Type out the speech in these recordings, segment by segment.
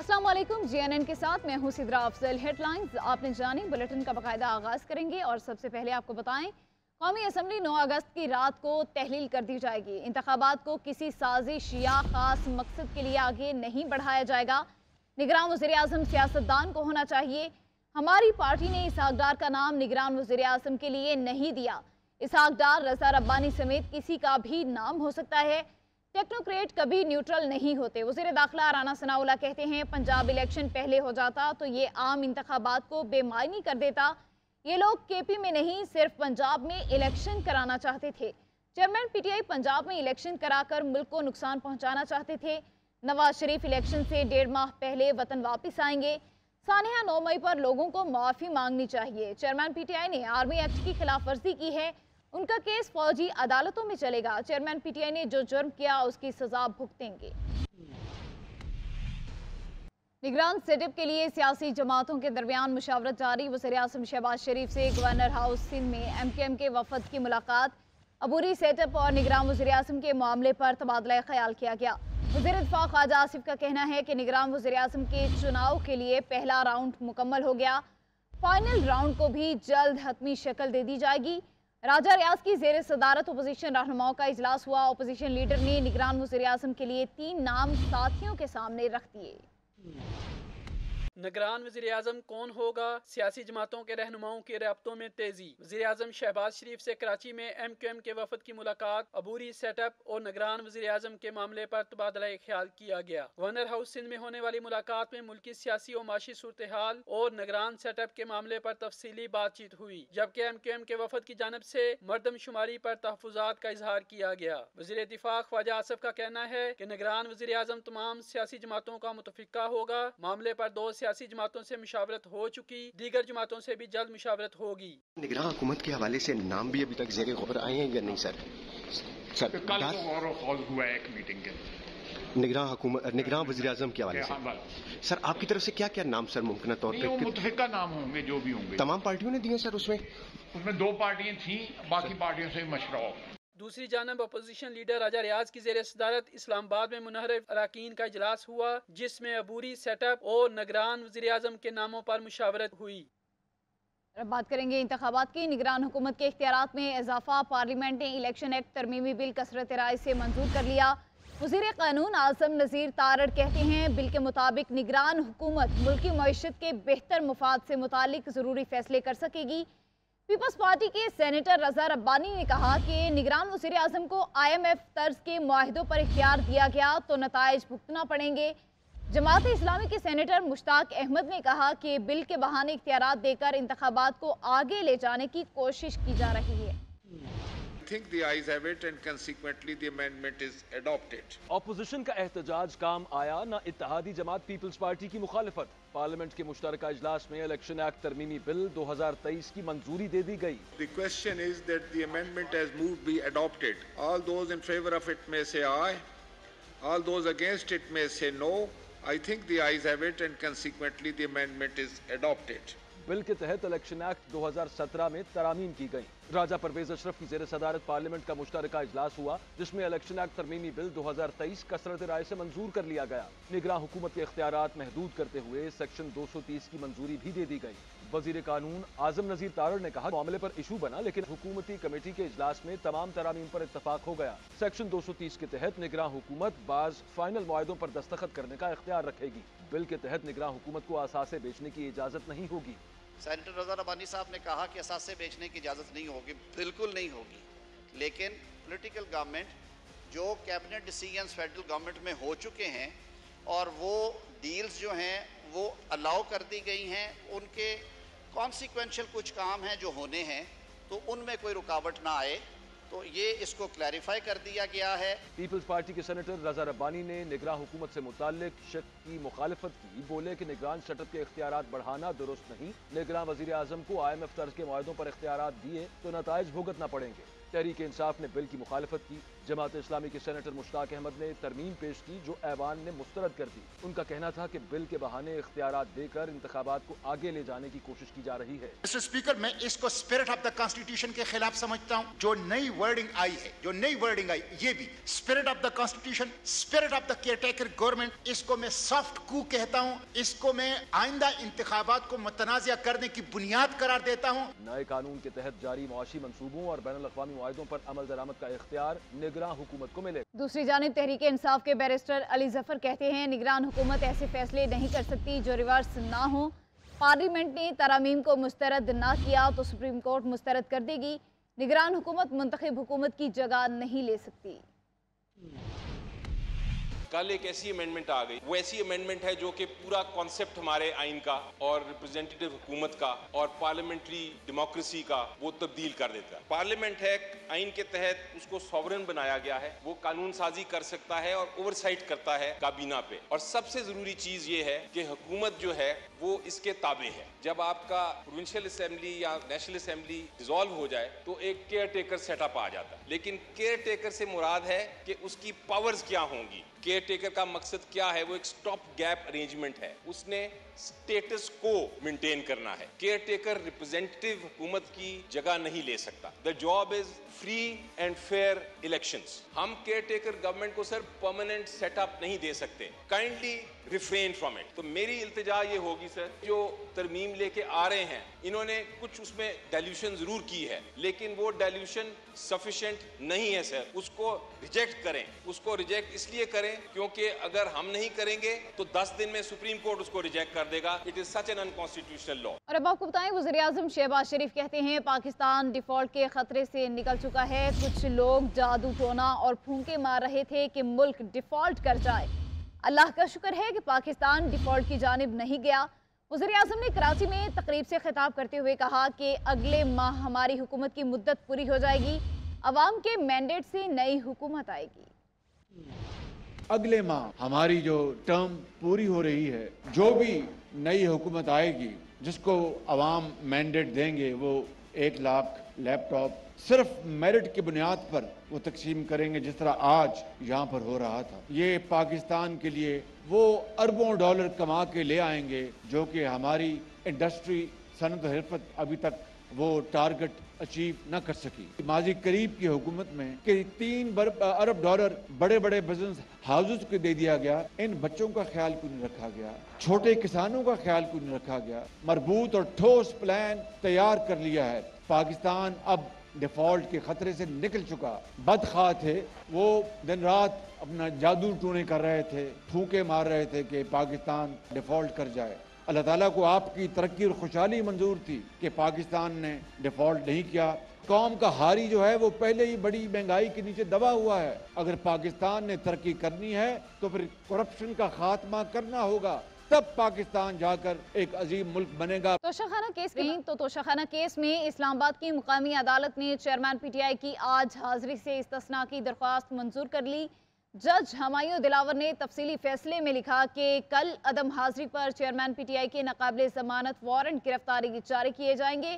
अस्सलाम वालेकुम। जीएनएन के साथ मैं हूं सिद्रा अफजल। हेडलाइंस आपने जानी, बुलेटिन का बाकायदा आगाज करेंगे और सबसे पहले आपको बताएं, कौमी असम्बली 9 अगस्त की रात को तहलील कर दी जाएगी। इंतखाबात को किसी साजिश या खास मकसद के लिए आगे नहीं बढ़ाया जाएगा। निगरान वज़ीर आज़म सियासतदान को होना चाहिए। हमारी पार्टी ने इसहाक डार का नाम निगरान वज़ीर आज़म के लिए नहीं दिया। इसहाक डार, रज़ा रब्बानी समेत किसी का भी नाम हो सकता है। टेक्नोक्रेट कभी न्यूट्रल नहीं होते। वज़ीर दाखिला राना सनाउल्लाह कहते हैं, पंजाब इलेक्शन पहले हो जाता तो ये आम इंतखाबात को बेमायनी कर देता। ये लोग केपी में नहीं, सिर्फ पंजाब में इलेक्शन कराना चाहते थे। चेयरमैन पीटीआई पंजाब में इलेक्शन कराकर मुल्क को नुकसान पहुंचाना चाहते थे। नवाज शरीफ इलेक्शन से 1.5 माह पहले वतन वापस आएंगे। सानिया 9 मई पर लोगों को माफ़ी मांगनी चाहिए। चेयरमैन पीटीआई ने आर्मी एक्ट की खिलाफ वर्जी की है, उनका केस फौजी अदालतों में चलेगा। चेयरमैन पीटीआई ने जो जुर्म किया उसकी सजा भुगतेंगे। निगरान सेटअप के लिए सियासी जमातों के दरमियान मुशावरत जारी। वज़ीर आज़म शहबाज शरीफ से गवर्नर हाउस सिंध में एमकेएम के वफद की मुलाकात। अबूरी सेटअप और निगरान वज़ीर आज़म के मामले पर तबादला ख्याल किया गया। वज़ीर दिफा ख्वाजा आसिफ का कहना है कि निगरान वज़ीर आज़म के चुनाव के लिए पहला राउंड मुकम्मल हो गया। फाइनल राउंड को भी जल्द हतमी शक्ल दे दी जाएगी। राजा रियाज की जेर सदारत अपोजिशन रहनुमाओं का इजलास हुआ। अपोजिशन लीडर ने निगरान वज़ीर आज़म के लिए 3 नाम साथियों के सामने रख दिए। निगरान वज़ीर आज़म कौन होगा? सियासी जमातों के रहनुमाओं के राब्तों में तेजी। वज़ीर आज़म शहबाज शरीफ से कराची में एमक्यूएम के वफद की मुलाकात। अबूरी सेटअप और निगरान वज़ीर आज़म के मामले पर तबादला ख्याल किया गया। गवर्नर हाउस सिंध में होने वाली मुलाकात में मुल्की सियासी और माशी सूरत हाल और निगरान सेटअप के मामले पर तफसीली बातचीत हुई, जबकि एमक्यूएम के वफद की जानब से मरदमशुमारी पर तहफ़्फ़ुज़ात का इजहार किया गया। वज़ीर दिफा ख्वाजा आसिफ का कहना है कि निगरान वज़ीर आज़म तमाम सियासी जमातों का मुतफ़िक़ा होगा। मामले पर 2 सियासी जमातों से मुशावरत हो चुकी, दीगर जमातों से भी जल्द मुशावरत होगी। निगरान हुकूमत के हवाले से नाम भी अभी तक ज़ेरे गौर आए हैं या नहीं सर? कल गौर हॉल हुआ है एक मीटिंग के निगरान वज़ीर आज़म के हवाले से सर, आपकी तरफ से क्या क्या नाम सर मुमकिन तौर पे? मुतफिका नाम होंगे जो भी होंगे। तमाम पार्टियों ने दिए सर? उसमें 2 पार्टियां थी, बाकी पार्टियों से मशवरा हो। दूसरी जानब अपोजिशन लीडर राजा रियाज की जेर सदारत इस्लामाबाद में मुनहरफ अराकीन का इजलास हुआ, जिसमें अबूरी सेटअप और निगरान वज़ीर आज़म के नामों पर मुशावरत हुई। अब बात करेंगे इंतखाबात की। निगरान हुकूमत के इख्तियारात में इजाफा। पार्लियामेंट ने इलेक्शन एक्ट तरमीमी बिल कसरत राय से मंजूर कर लिया। वज़ीर कानून आज़म नज़ीर तारड़ कहते हैं, बिल के मुताबिक निगरान हुकूमत मुल्की मईशत के बेहतर मुफाद से मुतालिक ज़रूरी फैसले कर सकेगी। पीपल्स पार्टी के सेनेटर रज़ा रब्बानी ने कहा कि निगरान वज़ीर आज़म को IMF तर्ज के मुआहिदों पर इख्तियार दिया गया तो नताइज भुगतना पड़ेंगे। जमात इस्लामी के सेनेटर मुश्ताक अहमद ने कहा कि बिल के बहाने इख्तियारात देकर इंतखाबात को आगे ले जाने की कोशिश की जा रही है। I think the ayes have it and consequently the amendment is adopted. Opposition का एहतजाज काम आया, न इत्तेहादी जमात पीपल्स पार्टी की मुखालिफत। पार्लियामेंट के मुश्तरका इजलास में इलेक्शन एक्ट तरमीमी बिल 2023 की मंजूरी दे दी गई। The question is that the amendment as moved be adopted. All those in favor of it may say aye. All those against it may say no. I think the ayes have it and consequently the amendment is adopted. Bill के तहत election act 2017 में तरामीम की गई। राजा परवेज अशरफ की जेर सदारत parliament का मुश्तरका इजलास हुआ, जिसमें इलेक्शन एक्ट तरमीमी बिल 2023 कसरत राय से मंजूर कर लिया गया। निगरान हुकूमत के इख्तियारात महदूद करते हुए सेक्शन 230 की मंजूरी भी दे दी गई। वजीर कानून आजम नजीर तारड़ ने कहा, मामले पर इशू बना, लेकिन हुकूमती कमेटी के इजलास में तमाम तरामीम पर इत्तफाक हो गया। सेक्शन 230 के तहत निगरान हुकूमत बाज फाइनल मुआहिदों पर दस्तखत करने का इख्तियार रखेगी। बिल के तहत निगरान हुकूमत को असासे बेचने की इजाजत नहीं होगी। सेनेटर रज़ा रब्बानी साहब ने कहा कि असासे बेचने की इजाज़त नहीं होगी, बिल्कुल नहीं होगी। लेकिन पॉलिटिकल गवर्नमेंट जो कैबिनेट डिसीजंस फेडरल गवर्नमेंट में हो चुके हैं और वो डील्स जो हैं वो अलाउ कर दी गई हैं, उनके कॉन्सिक्वेंशियल कुछ काम हैं जो होने हैं, तो उनमें कोई रुकावट ना आए, तो ये इसको क्लैरिफाई कर दिया गया है। पीपल्स पार्टी के सेनेटर रज़ा रब्बानी ने निगरान हुकूमत से मुताल्लिक शक की मुखालफत की। बोले कि निगरान सेटअप के इख्तियारात बढ़ाना दुरुस्त नहीं। निगरान वज़ीर आज़म को IMF तर्ज के मुआहिदों पर इख्तियारात दिए तो नताइज भुगतना पड़ेंगे। तहरीक इंसाफ ने बिल की मुखालफत की। जमात इस्लामी के सेनेटर मुश्ताक अहमद ने तरमीम पेश की जो ऐवान ने मुस्तरद कर दी। उनका कहना था कि बिल के बहाने इख्तियारात देकर इंतखाबात को आगे ले जाने की कोशिश की जा रही है। मिस्टर स्पीकर, मैं इसको स्पिरिट ऑफ द कॉन्स्टिट्यूशन के खिलाफ समझता हूँ। जो नई वर्डिंग आई है, ये भी spirit of the constitution, spirit of the caretaker government, इसको मैं सॉफ्ट कू कहता हूँ। इसको मैं आइंदा इंतखाबात को मुतनाज़िया करने की बुनियाद करार देता हूँ। नए कानून के तहत जारी मुआशी मंसूबों और बैनुल अक़वामी मुआहिदों पर अमल दरामद का इख्तियार निगरान हुकूमत को मिले। दूसरी जानिब तहरीक इंसाफ के बैरिस्टर अली जफर कहते हैं निगरान हुकूमत ऐसे फैसले नहीं कर सकती जो रिवर्स ना हो। पार्लियामेंट ने तरामीम को मुस्तरद ना किया तो सुप्रीम कोर्ट मुस्तरद कर देगी। निगरान हुकूमत मुंतखब हुकूमत की जगह नहीं ले सकती। कल एक ऐसी अमेंडमेंट आ गई, वो ऐसी अमेंडमेंट है जो कि पूरा कॉन्सेप्ट हमारे आइन का और रिप्रेजेंटेटिव हुकूमत का और पार्लियामेंटरी डेमोक्रेसी का वो तब्दील कर देता है। पार्लियामेंट है, आइन के तहत उसको सॉवरन बनाया गया है, वो कानून साजी कर सकता है और ओवरसाइट करता है काबीना पे। और सबसे जरूरी चीज ये है कि हुकूमत जो है वो इसके ताबे है। जब आपका प्रोविंशियल असेंबली या नेशनल असेंबली डिसॉल्व हो जाए तो एक केयर टेकर सेटअप आ जाता है, लेकिन केयर टेकर से मुराद है कि उसकी पावर्स क्या होंगी। केयर टेकर का मकसद क्या है? वो एक स्टॉप गैप अरेंजमेंट है, उसने स्टेटस को मेंटेन करना है। केयर टेकर रिप्रेजेंटेटिव हुकूमत की जगह नहीं ले सकता। The job is free and fair elections. हम केयर टेकर गवर्नमेंट को सर परमानेंट सेटअप नहीं दे सकते। Kindly refrain from it. तो मेरी इल्तिजा ये होगी सर, जो तरमीम लेके आ रहे हैं इन्होंने कुछ उसमें डाइल्यूशन जरूर की है, लेकिन वो डाइल्यूशन सफिशिएंट नहीं है सर। उसको रिजेक्ट करें। उसको रिजेक्ट इसलिए करें क्योंकि अगर हम नहीं करेंगे तो 10 दिन में सुप्रीम कोर्ट उसको रिजेक्ट कर देगा। It is such an unconstitutional law. और अब आपको बताएं, वज़ीर आज़म शहबाज शरीफ कहते हैं पाकिस्तान डिफॉल्ट के खतरे से निकल चुका है। कुछ लोग जादू टोना और फूंके मार रहे थे कि मुल्क डिफॉल्ट कर जाए। अल्लाह का शुक्र है कि पाकिस्तान डिफॉल्ट की जानिब नहीं गया। वज़ीर आज़म ने कराची में तकरीब से खिताब करते हुए कहा कि अगले माह हमारी हुकूमत की मुद्दत पूरी हो जाएगी, अवाम के मैंडेट से नई हुकूमत आएगी। अगले माह हमारी जो टर्म पूरी हो रही है, जो भी नई हुकूमत आएगी जिसको अवाम मैंडेट देंगे वो 1 लाख लैपटॉप सिर्फ मेरिट की बुनियाद पर वो तकसीम करेंगे, जिस तरह आज यहाँ पर हो रहा था। ये पाकिस्तान के लिए वो अरबों डॉलर कमा के ले आएंगे जो कि हमारी इंडस्ट्री सनत हरफत अभी तक वो टारगेट अचीव न कर सकी। माजी करीब की हुकूमत में कि 3 अरब डॉलर बड़े बड़े बिजनेस हाउसेस को दे दिया गया। इन बच्चों का ख्याल क्यों नहीं रखा गया? छोटे किसानों का ख्याल क्यों नहीं रखा गया? मरबूत और ठोस प्लान तैयार कर लिया है। पाकिस्तान अब डिफॉल्ट के खतरे से निकल चुका। बदखा थे, वो दिन रात अपना जादू टूने कर रहे थे, फूंके मार रहे थे कि पाकिस्तान डिफॉल्ट कर जाए। अल्लाह ताला को आपकी तरक्की और खुशहाली मंजूर थी कि पाकिस्तान ने डिफॉल्ट नहीं किया। कौम का हारी जो है वो पहले ही बड़ी महंगाई के नीचे दबा हुआ है। अगर पाकिस्तान ने तरक्की करनी है तो फिर करप्शन का खात्मा करना होगा, तब पाकिस्तान जाकर एक अजीम मुल्क बनेगा। तोशाखाना केस तोशाखाना केस में इस्लामाबाद की मुकामी अदालत ने चेयरमैन पीटीआई की आज हाजिरी से इस्तिस्ना की दरख्वास्त मंजूर कर ली। जज हमायूं दिलावर ने तफसीली फैसले में लिखा कि कल अदम हाजिरी पर चेयरमैन पीटीआई के नाकाबिले जमानत वारंट गिरफ्तारी जारी किए जाएंगे।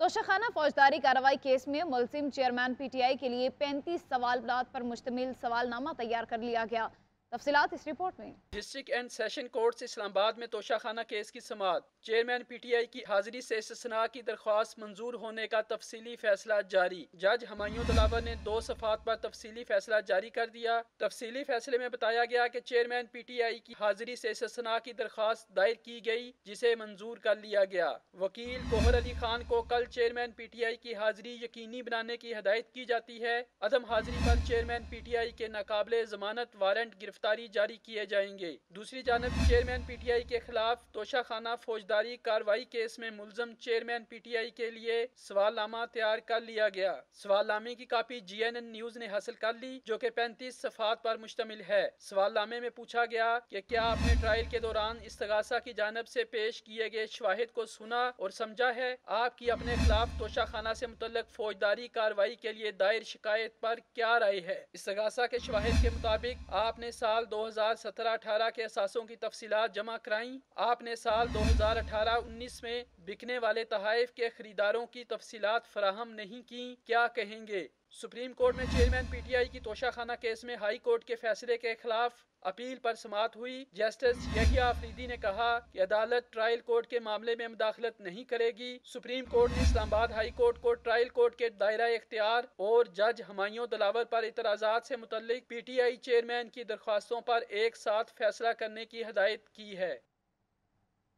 तोशाखाना फौजदारी कार्रवाई केस में मुलजिम चेयरमैन पीटीआई के लिए 35 सवालात पर मुश्तमिल सवालनामा तैयार कर लिया गया। तफसीलात इस रिपोर्ट में। District and session court Islamabad में तोशाखाना केस की समाअत। चेयरमैन पीटीआई की हाजिरी से इस्तिस्ना की दरख्वास्त मंजूर होने का तफसीली फैसला जारी। जज हमायूं दिलावर ने 2 सफ़ात पर तफसीली फैसला जारी कर दिया। तफसीली फैसले में बताया गया कि चेयरमैन पीटीआई की हाजिरी से इस्तिस्ना की दरख्वास्त दायर की गई, जिसे मंजूर कर लिया गया। वकील कोहर अली खान को कल चेयरमैन पीटीआई की हाजिरी यकीनी बनाने की हिदायत की जाती है। अदम हाजिरी पर चेयरमैन पीटीआई के नाकाबिले जमानत वारंट गिरफ्तारी जारी किए जाएंगे। दूसरी जानब चेयरमैन पीटीआई के खिलाफ तोशाखाना फौजदारी कार्रवाई केस में मुलजम चेयरमैन पीटीआई के लिए सवालनामा तैयार कर लिया गया। सवालनामे की कापी GNN न्यूज ने हासिल कर ली, जो कि 35 सफ़ात पर मुश्तमिल है। सवालनामे में पूछा गया कि क्या आपने ट्रायल के दौरान इस्तगासा की जानब से पेश किए गए शवाहिद को सुना और समझा है? आपकी अपने खिलाफ तोशाखाना से मुतल्लिक फौजदारी कार्रवाई के लिए दायर शिकायत पर क्या राय है? इस्तगासा के शवाहिद के मुताबिक आपने साल 2017-18 के असासों की तफसीलात जमा कराई। आपने साल 2018-19 में बिकने वाले तहाइफ के खरीदारों की तफसीलात फराहम नहीं की। क्या कहेंगे? सुप्रीम कोर्ट में चेयरमैन पीटीआई की तोशाखाना केस में हाई कोर्ट के फैसले के खिलाफ अपील पर समाअत हुई। जस्टिस यहिया अफरीदी ने कहा कि अदालत ट्रायल कोर्ट के मामले में मुदाखलत नहीं करेगी। सुप्रीम कोर्ट ने इस्लामाबाद हाई कोर्ट को ट्रायल कोर्ट के दायरा इख्तियार और जज हुमायूं दिलावर पर इतराजात से मुतल्लिक पीटीआई चेयरमैन की दरख्वास्तों पर एक साथ फैसला करने की हिदायत की है।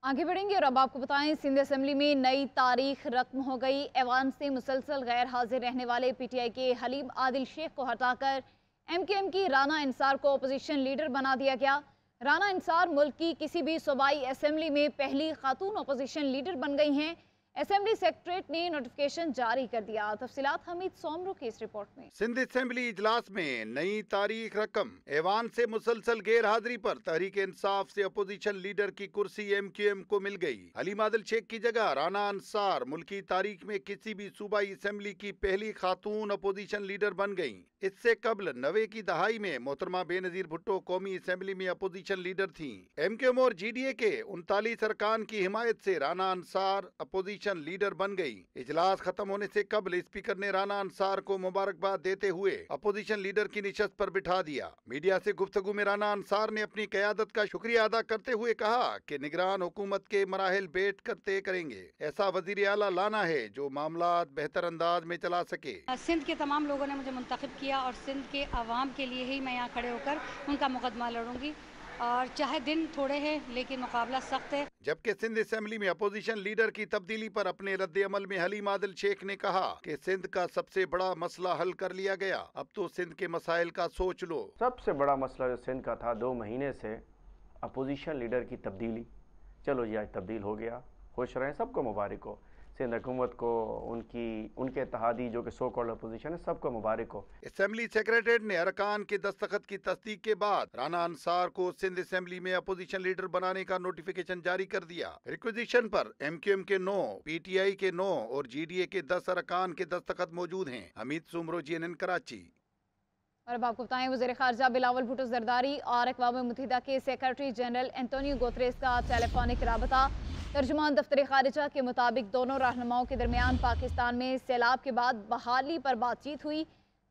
आगे बढ़ेंगे और अब आपको बताएं, सिंध असेंबली में नई तारीख रकम हो गई। ऐवान से मुसलसल गैर हाजिर रहने वाले पीटीआई के हलीम आदिल शेख को हटाकर एमकेएम की राना इंसार को अपोजिशन लीडर बना दिया गया। राना इंसार मुल्क की किसी भी सूबाई असेंबली में पहली खातून अपोजिशन लीडर बन गई हैं। असेंबली सेक्रेटरीट ने नोटिफिकेशन जारी कर दिया। तफसीलात हमीद सोमरू की इस रिपोर्ट में। सिंध असेंबली इजलास में नई तारीख रकम। ऐवान से मुसलसल गैर हाजिरी पर तहरीक इंसाफ से अपोजिशन लीडर की कुर्सी एमक्यूएम को मिल गई। हलीम आदिल शेख की जगह राना अंसार मुल्की तारीख में किसी भी सूबाई असेंबली की पहली खातून अपोजिशन लीडर बन गई। इससे कबल 90 की दहाई में मोहतरमा बेनजीर भुट्टो कौमी असेंबली में अपोजिशन लीडर थी। एमक्यूएम और जीडीए के 39 अरकान की हिमायत से राना अंसार अपोजिशन लीडर बन गई। इजलास खत्म होने से कबल स्पीकर ने राना अंसार को मुबारकबाद देते हुए अपोजिशन लीडर की निशस्त पर बिठा दिया। मीडिया से गुफ्तगू में राना अंसार ने अपनी क़यादत का शुक्रिया अदा करते हुए कहा कि निगरान हुकूमत के मराहिल बैठ कर तय करेंगे। ऐसा वजीर आला लाना है जो मामलात बेहतर अंदाज में चला सके। सिंध के तमाम लोगों ने मुझे मुंतखब किया और सिंध के अवाम के लिए ही मैं यहाँ खड़े होकर उनका मुकदमा लड़ूंगी, और चाहे दिन थोड़े हैं लेकिन मुकाबला सख्त है। जबकि सिंध असेंबली में अपोजिशन लीडर की तब्दीली पर अपने रद्द अमल में हलीम आदिल शेख ने कहा कि सिंध का सबसे बड़ा मसला हल कर लिया गया, अब तो सिंध के मसाइल का सोच लो। सबसे बड़ा मसला जो सिंध का था 2 महीने से अपोजिशन लीडर की तब्दीली, चलो जी आज तब्दील हो गया, खुश रहें, सबको मुबारक हो। सिंध हुकूमत को, उनके इत्तेहादी जो कि सो कॉल्ड अपोजिशन है, सबको मुबारक हो। असेंबली सेक्रेटरीट ने अरकान के दस्तखत की तस्दीक के बाद राना अंसार को सिंध असेंबली में अपोजिशन लीडर बनाने का नोटिफिकेशन जारी कर दिया। रिक्विजिशन पर एमक्यूएम के 9, पीटीआई के 9 और जीडीए के 10 अरकान के दस्तखत मौजूद हैं। हमीद सुमरो, जीएनएन कराची। और अब आपको बताएं, वज़ीर ख़ारजा बिलावल भुट्टो ज़रदारी और अक़वाम मुत्तहिदा के सेक्रेटरी जनरल एंटोनियो गुतरेस का टेलीफोनिक राबता। तर्जुमान दफ्तर ख़ारिजा के मुताबिक दोनों रहनुमाओं के दरमियान पाकिस्तान में सैलाब के बाद बहाली पर बातचीत हुई।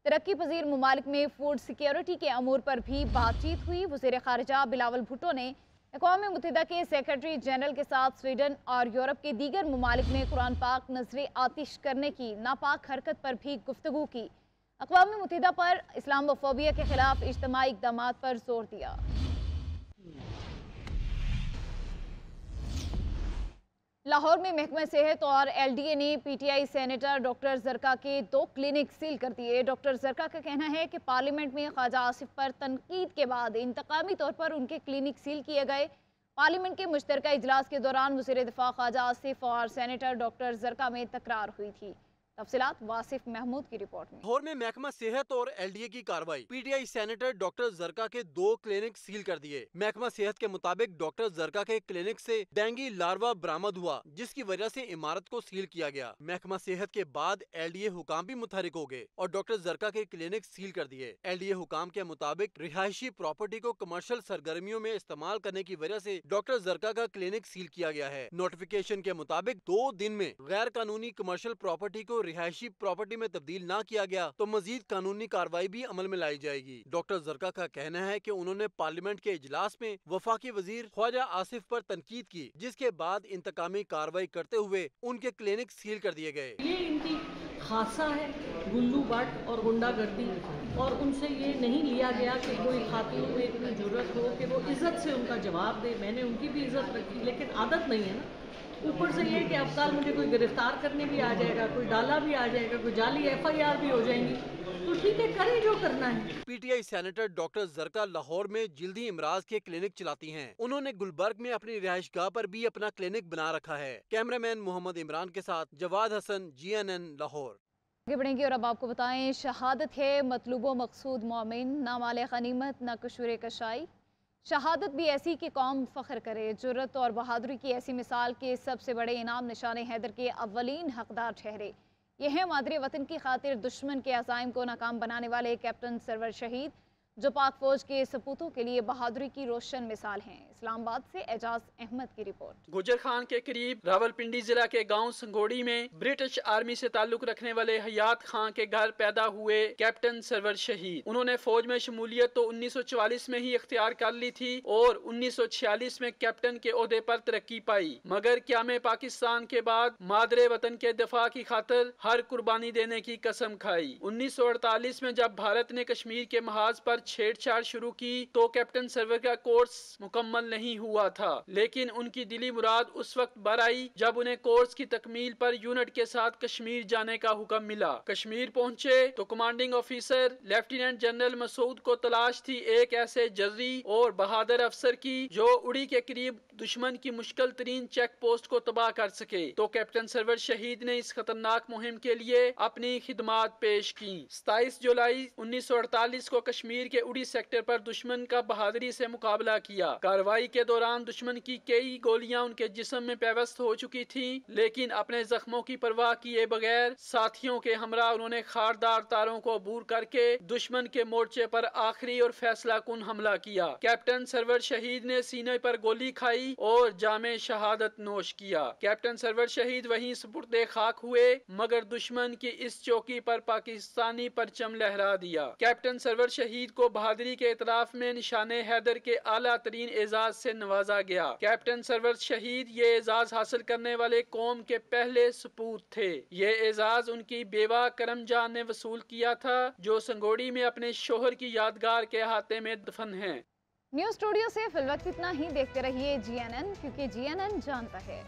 तरक्की पजीर ममालिक में फूड सिक्योरिटी के अमूर पर भी बातचीत हुई। वज़ीर ख़ारिजा बिलावल भुट्टो ने अक़वाम मुत्तहिदा के सेक्रेटरी जनरल के साथ स्वीडन और यूरोप के दीगर ममालिक में कुरान पाक नजर आतिश करने की नापाक हरकत पर भी गुफ्तगू की। अक़वाम मुत्तहिदा पर इस्लामोफोबिया के खिलाफ इज्तिमाई इक़दामात पर जोर दिया। लाहौर में महकमा सेहत और एलडीए ने पीटीआई सेनेटर डॉक्टर ज़रका के 2 क्लिनिक सील कर दिए। डॉक्टर ज़रका का कहना है कि पार्लियामेंट में ख्वाजा आसिफ पर तनकीद के बाद इंतकामी तौर पर उनके क्लिनिक सील किए गए। पार्लियामेंट के मुश्तरका इजलास के दौरान वज़ीर दिफा ख्वाजा आसिफ और सेनेटर डॉक्टर ज़रका में तकरार हुई थी। तफसीलात वासिफ महमूद की रिपोर्ट में। लाहौर में महकमा सेहत और एलडीए की कार्रवाई। पीटीआई सेनेटर डॉक्टर ज़रका के 2 क्लिनिक सील कर दिए। महकमा सेहत के मुताबिक डॉक्टर ज़रका के क्लिनिक से डेंगू लार्वा बरामद हुआ, जिसकी वजह से इमारत को सील किया गया। महकमा सेहत के बाद एलडीए हुकाम भी मुतहरिक हो गए और डॉक्टर ज़रका के क्लिनिक सील कर दिए। एलडीए हुकाम के मुताबिक रिहायशी प्रॉपर्टी को कमर्शियल सरगर्मियों में इस्तेमाल करने की वजह से डॉक्टर ज़रका का क्लिनिक सील किया गया है। नोटिफिकेशन के मुताबिक 2 दिन में गैर कानूनी कमर्शियल प्रॉपर्टी को रिहायशी प्रॉपर्टी में तब्दील ना किया गया तो मजीद कानूनी कार्रवाई भी अमल में लाई जाएगी। डॉक्टर ज़रका का कहना है कि उन्होंने पार्लियामेंट के इजलास में वफाकी वजीर ख्वाजा आसिफ पर तनकीद की, जिसके बाद इंतकामी कार्रवाई करते हुए उनके क्लिनिक सील कर दिए गए। ये इनकी खासा है, गुल्लू बाट और गुंडागर्दी, और उनसे ये नहीं लिया गया कि कोई खातून में इतनी जरूरत हो कि वो इज्जत से उनका जवाब दे। मैंने उनकी भी इज्जत रखी, लेकिन आदत नहीं है ना। ऊपर से ये कि अब कल मुझे कोई गिरफ्तार करने भी आ जाएगा, कोई डाला भी आ जाएगा, कोई जाली एफआईआर भी हो जाएंगी, तो ठीक है, करें जो करना है। PTI senator doctor Zarka Lahore में जल्दी इमराज के क्लिनिक चलाती हैं। उन्होंने गुलबर्ग में अपनी रिहाइशगाह पर भी अपना क्लिनिक बना रखा है। कैमरामैन मोहम्मद इमरान के साथ जवाद हसन, जीएनएन लाहौर। आगे बढ़ेंगे और अब आपको बताएं, शहादत है मतलूबो मकसूद मोमिन, ना माले गनीमत ना कशूर कशाई। शहादत भी ऐसी कि कौम फ़ख्र करे। जुर्रत और बहादुरी की ऐसी मिसाल के सबसे बड़े इनाम निशान हैदर के अव्वलीन हकदार ठहरे। ये है मादरे वतन की खातिर दुश्मन के अज़ाइम को नाकाम बनाने वाले कैप्टन सरवर शहीद जो पाक फौज के सपूतों के लिए बहादुरी की रोशन मिसाल हैं। इस्लामाबाद से एजाज अहमद की रिपोर्ट। गुजर खान के करीब रावलपिंडी जिला के गांव संगोड़ी में ब्रिटिश आर्मी से ताल्लुक रखने वाले हयात खान के घर पैदा हुए कैप्टन सरवर शहीद। उन्होंने फौज में शमूलियत तो 1944 में ही इख्तियार कर ली थी और 1946 में कैप्टन के ओहदे पर तरक्की पाई, मगर क़याम पाकिस्तान के बाद मादरे वतन के दफा की खातिर हर कुर्बानी देने की कसम खाई। 1948 में जब भारत ने कश्मीर के महाज पर छेड़छाड़ शुरू की तो कैप्टन सरवर का कोर्स मुकम्मल नहीं हुआ था, लेकिन उनकी दिली मुराद उस वक्त बर आई जब उन्हें कोर्स की तकमील पर यूनिट के साथ कश्मीर जाने का हुक्म मिला। कश्मीर पहुंचे तो commanding officer lieutenant general Masood को तलाश थी एक ऐसे जर्री और बहादुर अफसर की जो उड़ी के करीब दुश्मन की मुश्किल तरीन चेक पोस्ट को तबाह कर सके। तो कैप्टन सरवर शहीद ने इस खतरनाक मुहिम के लिए अपनी खिदमात पेश की। 27 जुलाई 1948 को कश्मीर के उड़ी सेक्टर पर दुश्मन का बहादुरी से मुकाबला किया। कार्रवाई के दौरान दुश्मन की कई गोलियां उनके जिस्म में पैवस्त हो चुकी थीं, लेकिन अपने जख्मों की परवाह किए बगैर साथियों के हमरा उन्होंने खारदार तारों को अबूर करके दुश्मन के मोर्चे पर आखिरी और फैसला कुन हमला किया। कैप्टन सरवर शहीद ने सीने पर गोली खाई और जामे शहादत नोश किया। कैप्टन सरवर शहीद वहीं सुपुर्दे खाक हुए, मगर दुश्मन की इस चौकी पर पाकिस्तानी परचम लहरा दिया। कैप्टन सरवर शहीद को बहादुरी के इतराफ में निशाने हैदर के आला तरीन एजाज से नवाजा गया। कैप्टन सरवर शहीद ये एजाज हासिल करने वाले कौम के पहले सपूत थे। ये एजाज उनकी बेवा करमजान ने वसूल किया था, जो संगोड़ी में अपने शोहर की यादगार के अहाते में दफन है। न्यूज़ स्टूडियो से फिलवक्त इतना ही। देखते रहिए GNN, क्योंकि GNN जानता है।